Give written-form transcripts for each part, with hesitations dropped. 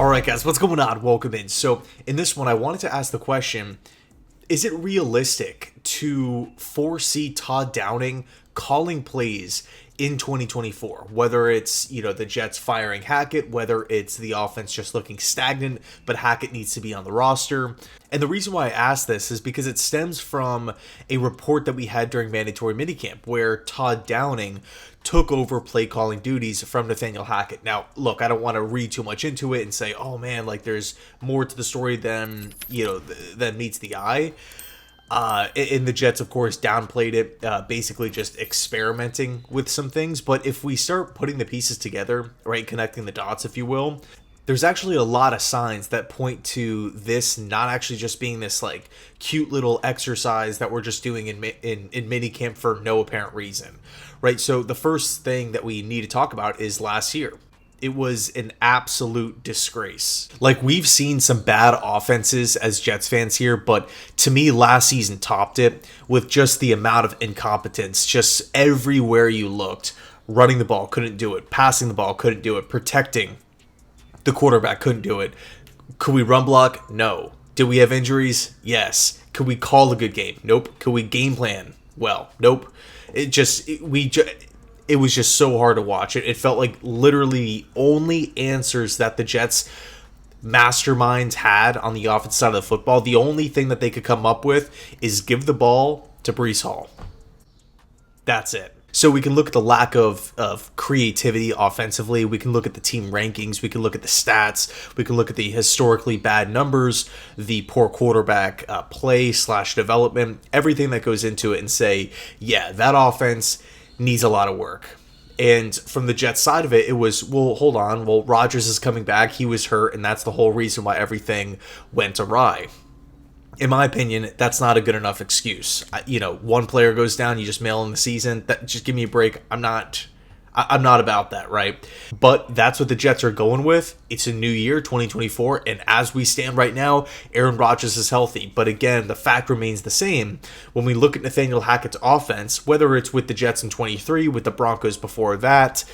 Alright guys, what's going on? Welcome in. So in this one I wanted to ask the question, is it realistic to foresee Todd Downing calling plays in 2024? Whether it's, the Jets firing Hackett, whether it's the offense just looking stagnant, but Hackett needs to be on the roster. And the reason why I ask this is because it stems from a report that we had during mandatory minicamp where Todd Downing took over play calling duties from Nathaniel Hackett. Now, look, I don't want to read too much into it and say, oh man, like there's more to the story than, than meets the eye. And the Jets, of course, downplayed it, basically just experimenting with some things. But if we start putting the pieces together, right, connecting the dots, if you will, there's actually a lot of signs that point to this not actually just being this like cute little exercise that we're just doing in minicamp for no apparent reason, right? So the first thing that we need to talk about is last year. It was an absolute disgrace. Like, we've seen some bad offenses as Jets fans here, but to me, last season topped it with just the amount of incompetence. Just everywhere you looked, running the ball, couldn't do it. Passing the ball, couldn't do it. Protecting the quarterback, couldn't do it. Could we run block? No. Did we have injuries? Yes. Could we call a good game? Nope. Could we game plan? Well, nope. It was just so hard to watch. It felt like literally the only answers that the Jets masterminds had on the offensive side of the football, the only thing that they could come up with is give the ball to Breece Hall. That's it. So we can look at the lack of creativity offensively. We can look at the team rankings. We can look at the stats. We can look at the historically bad numbers, the poor quarterback play/development, everything that goes into it, and say, yeah, that offense needs a lot of work. And from the Jets side of it, it was, well, hold on. Well, Rodgers is coming back. He was hurt, and that's the whole reason why everything went awry. In my opinion, that's not a good enough excuse. One player goes down, you just mail in the season. Just give me a break. I'm not about that, right? But that's what the Jets are going with. It's a new year, 2024, and as we stand right now, Aaron Rodgers is healthy. But again, the fact remains the same. When we look at Nathaniel Hackett's offense, whether it's with the Jets in 23, with the Broncos before that,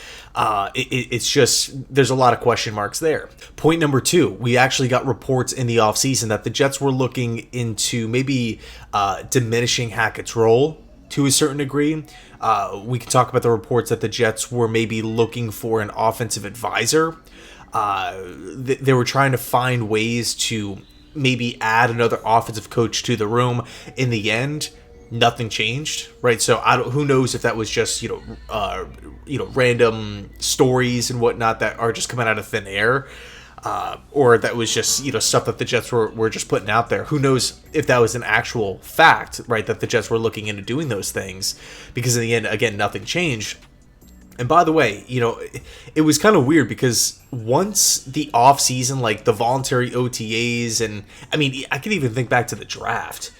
it's just, there's a lot of question marks there. Point number two, we actually got reports in the offseason that the Jets were looking into maybe diminishing Hackett's role to a certain degree. We can talk about the reports that the Jets were maybe looking for an offensive advisor. They were trying to find ways to maybe add another offensive coach to the room. In the end, nothing changed, right? So who knows if that was just random stories and whatnot that are just coming out of thin air. Or that was just, stuff that the Jets were just putting out there. Who knows if that was an actual fact, right, that the Jets were looking into doing those things. Because in the end, again, nothing changed. And by the way, it was kind of weird because once the offseason, like the voluntary OTAs, and I mean, I can even think back to the draft,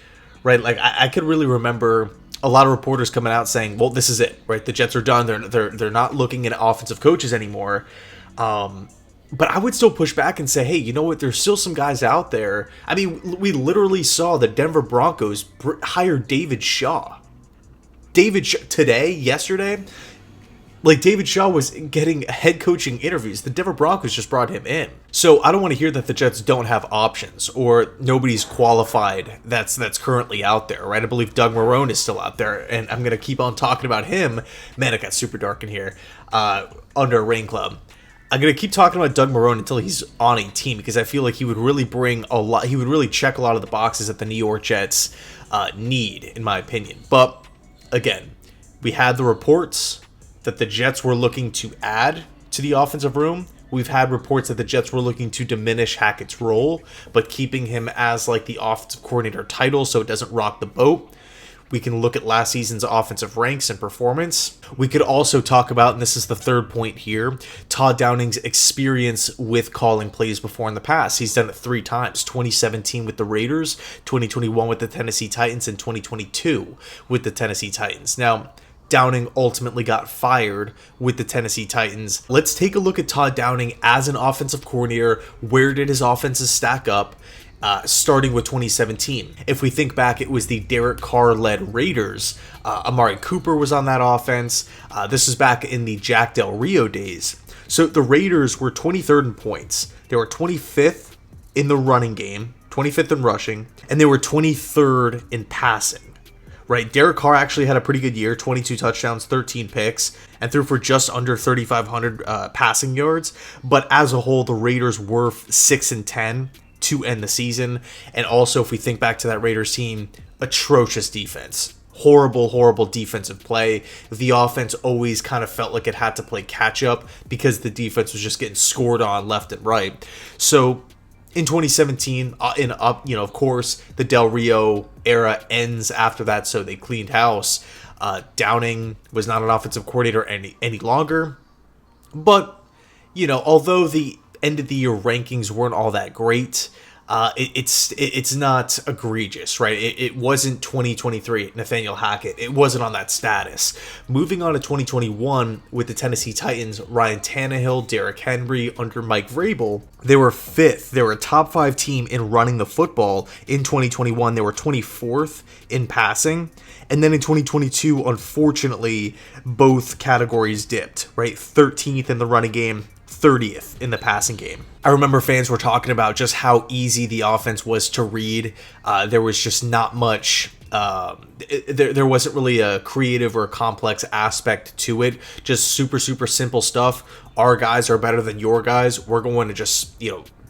right? Like I could really remember a lot of reporters coming out saying, well, this is it, right? The Jets are done. They're not looking at offensive coaches anymore. But I would still push back and say, hey, you know what? There's still some guys out there. I mean, we literally saw the Denver Broncos hire David Shaw. Yesterday, like David Shaw was getting head coaching interviews. The Denver Broncos just brought him in. So I don't want to hear that the Jets don't have options or nobody's qualified that's currently out there, right? I believe Doug Marrone is still out there, and I'm going to keep on talking about him. Man, it got super dark in here under a rain club. I'm going to keep talking about Doug Marrone until he's on a team because I feel like he would really bring a lot. He would really check a lot of the boxes that the New York Jets need, in my opinion. But again, we had the reports that the Jets were looking to add to the offensive room. We've had reports that the Jets were looking to diminish Hackett's role, but keeping him as like the offensive coordinator title so it doesn't rock the boat. We can look at last season's offensive ranks and performance. We could also talk about, and this is the third point here, Todd Downing's experience with calling plays before in the past. He's done it 3 times, 2017 with the Raiders, 2021 with the Tennessee Titans, and 2022 with the Tennessee Titans. Now, Downing ultimately got fired with the Tennessee Titans. Let's take a look at Todd Downing as an offensive coordinator. Where did his offenses stack up? Starting with 2017. If we think back, it was the Derek Carr-led Raiders. Amari Cooper was on that offense. This is back in the Jack Del Rio days. So the Raiders were 23rd in points. They were 25th in the running game, 25th in rushing, and they were 23rd in passing. Right, Derek Carr actually had a pretty good year, 22 touchdowns, 13 picks, and threw for just under 3,500 passing yards. But as a whole, the Raiders were 6-10 to end the season. And also, if we think back to that Raiders team, atrocious defense. Horrible defensive play. The offense always kind of felt like it had to play catch up because the defense was just getting scored on left and right. So in 2017, of course, the Del Rio era ends after that, so they cleaned house. Downing was not an offensive coordinator any longer. But, although the end of the year rankings weren't all that great, it's not egregious, right? It wasn't 2023 Nathaniel Hackett. It wasn't on that status. Moving on to 2021 with the Tennessee Titans, Ryan Tannehill, Derrick Henry under Mike Vrabel, they were 5th. They were a top 5 team in running the football. In 2021, they were 24th in passing. And then in 2022, unfortunately, both categories dipped, right? 13th in the running game, 30th in the passing game. I remember fans were talking about just how easy the offense was to read. There was just not much. There wasn't really a creative or a complex aspect to it. Just super simple stuff. Our guys are better than your guys. We're going to just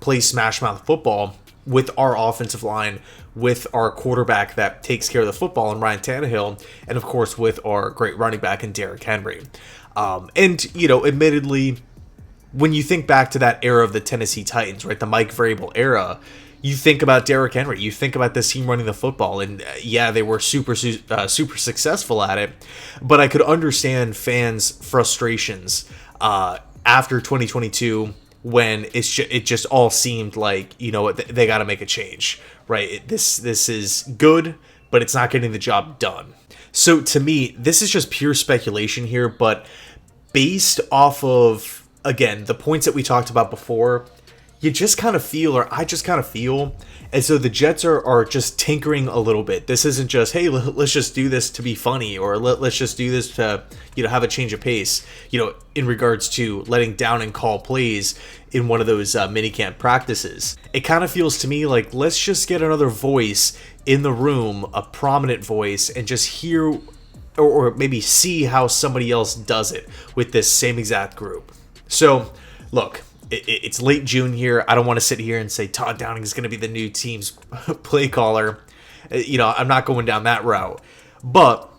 play smash mouth football with our offensive line, with our quarterback that takes care of the football in Ryan Tannehill, and of course with our great running back in Derrick Henry. Admittedly, when you think back to that era of the Tennessee Titans, right, the Mike Vrabel era, you think about Derrick Henry, you think about this team running the football, and they were super successful at it. But I could understand fans' frustrations after 2022 when it just all seemed like they got to make a change, right? This is good, but it's not getting the job done. So to me, this is just pure speculation here, but based off of, again, the points that we talked about before, you just kind of feel, or I just kind of feel, as though the Jets are just tinkering a little bit. This isn't just, hey, let's just do this to be funny, or let's just do this to, have a change of pace, in regards to letting Downing call plays in one of those minicamp practices. It kind of feels to me like, let's just get another voice in the room, a prominent voice, and just hear or maybe see how somebody else does it with this same exact group. So, look, it's late June here. I don't want to sit here and say Todd Downing is going to be the new team's play caller. I'm not going down that route. But,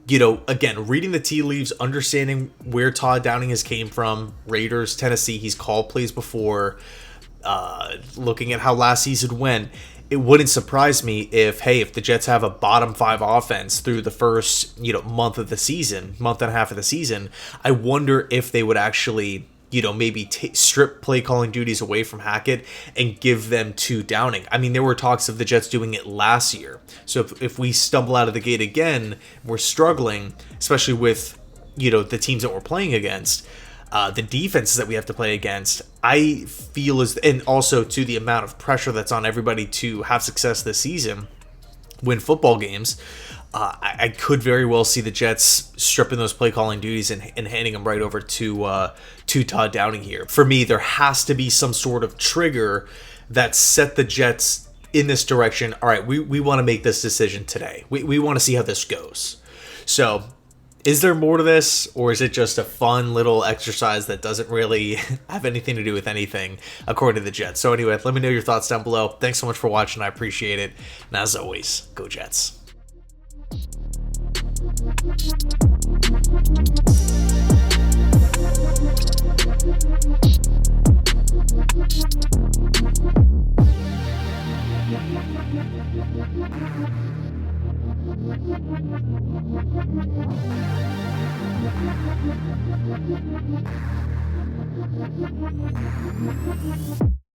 again, reading the tea leaves, understanding where Todd Downing has came from, Raiders, Tennessee, he's called plays before, looking at how last season went, it wouldn't surprise me if the Jets have a bottom 5 offense through the first, month and a half of the season, I wonder if they would actually, maybe strip play calling duties away from Hackett and give them to Downing. I mean, there were talks of the Jets doing it last year. So if we stumble out of the gate again, we're struggling, especially with, the teams that we're playing against. The defenses that we have to play against, I feel and also to the amount of pressure that's on everybody to have success this season, win football games, I could very well see the Jets stripping those play calling duties and handing them right over to Todd Downing here. For me, there has to be some sort of trigger that set the Jets in this direction. All right, we want to make this decision today. We want to see how this goes. So, is there more to this, or is it just a fun little exercise that doesn't really have anything to do with anything, according to the Jets? So anyway, let me know your thoughts down below. Thanks so much for watching. I appreciate it. And as always, go Jets.